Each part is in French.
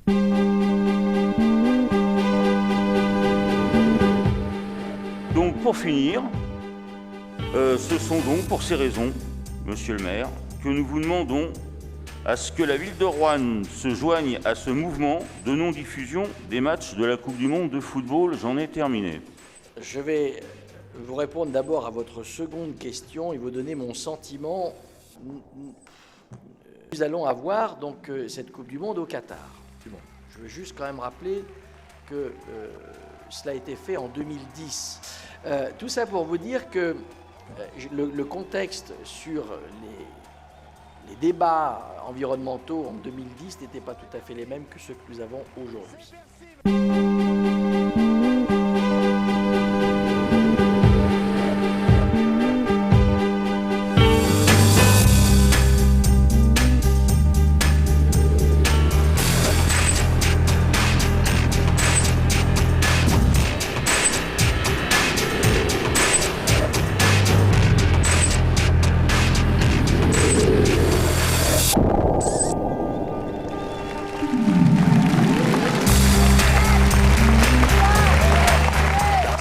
Donc pour finir, ce sont donc pour ces raisons, Monsieur le maire, que nous vous demandons à ce que la ville de Roanne se joigne à ce mouvement de non-diffusion des matchs de la Coupe du Monde de football. J'en ai terminé. Je vais vous répondre d'abord à votre seconde question et vous donner mon sentiment. Nous allons avoir donc cette Coupe du Monde au Qatar. Bon, je veux juste quand même rappeler que cela a été fait en 2010. Tout ça pour vous dire que le contexte sur les débats environnementaux en 2010 n'étaient pas tout à fait les mêmes que ceux que nous avons aujourd'hui.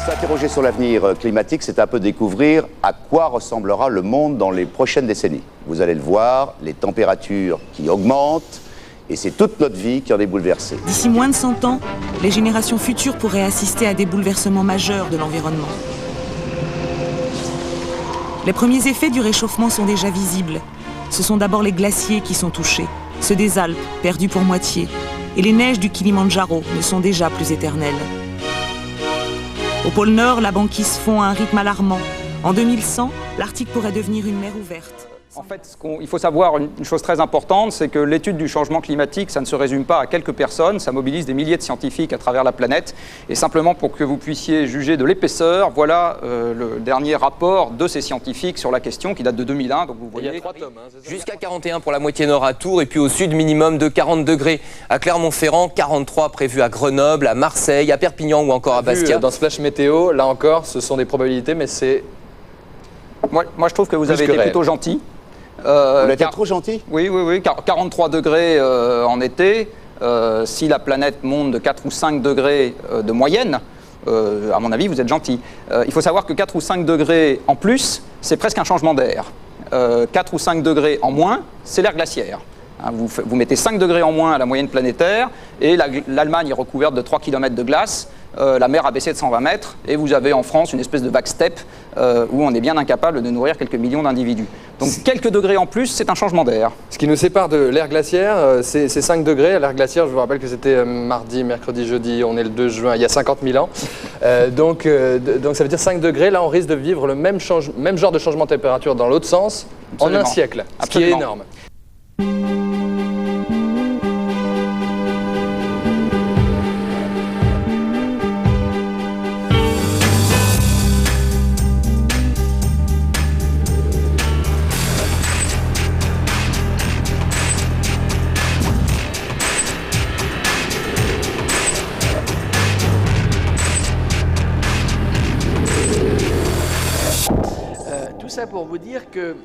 S'interroger sur l'avenir climatique, c'est un peu découvrir à quoi ressemblera le monde dans les prochaines décennies. Vous allez le voir, les températures qui augmentent, et c'est toute notre vie qui en est bouleversée. D'ici moins de 100 ans, les générations futures pourraient assister à des bouleversements majeurs de l'environnement. Les premiers effets du réchauffement sont déjà visibles. Ce sont d'abord les glaciers qui sont touchés, ceux des Alpes, perdus pour moitié, et les neiges du Kilimandjaro ne sont déjà plus éternelles. Au pôle Nord, la banquise fond à un rythme alarmant. En 2100, l'Arctique pourrait devenir une mer ouverte. En fait, il faut savoir une chose très importante, c'est que l'étude du changement climatique, ça ne se résume pas à quelques personnes, ça mobilise des milliers de scientifiques à travers la planète. Et simplement pour que vous puissiez juger de l'épaisseur, voilà le dernier rapport de ces scientifiques sur la question qui date de 2001. Donc vous voyez, il y a 3 tomes. Jusqu'à 41 pour la moitié nord à Tours, et puis au sud, minimum de 40 degrés à Clermont-Ferrand, 43 prévus à Grenoble, à Marseille, à Perpignan ou encore à Bastia. Dans ce flash météo, là encore, ce sont des probabilités, mais c'est... Moi, je trouve que vous avez été plutôt gentil. Vous avez été trop gentil ? Oui, 43 degrés en été. Si la planète monte de 4 ou 5 degrés de moyenne, à mon avis, vous êtes gentil. Il faut savoir que 4 ou 5 degrés en plus, c'est presque un changement d'air. 4 ou 5 degrés en moins, c'est l'ère glaciaire. Vous mettez 5 degrés en moins à la moyenne planétaire, et l'Allemagne est recouverte de 3 km de glace, la mer a baissé de 120 mètres, et vous avez en France une espèce de vague steppe où on est bien incapable de nourrir quelques millions d'individus. Donc quelques degrés en plus, c'est un changement d'air. Ce qui nous sépare de l'ère glaciaire, c'est 5 degrés. L'ère glaciaire, je vous rappelle que c'était mardi, mercredi, jeudi, on est le 2 juin, il y a 50 000 ans. Donc ça veut dire 5 degrés, là on risque de vivre le même genre de changement de température dans l'autre sens. Absolument. En un siècle, ce qui est énorme. Tout ça pour vous dire que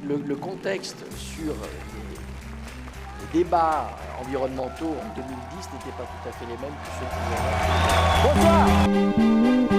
le contexte sur les débats environnementaux en 2010 n'était pas tout à fait les mêmes que ceux que nous avons. Bonsoir.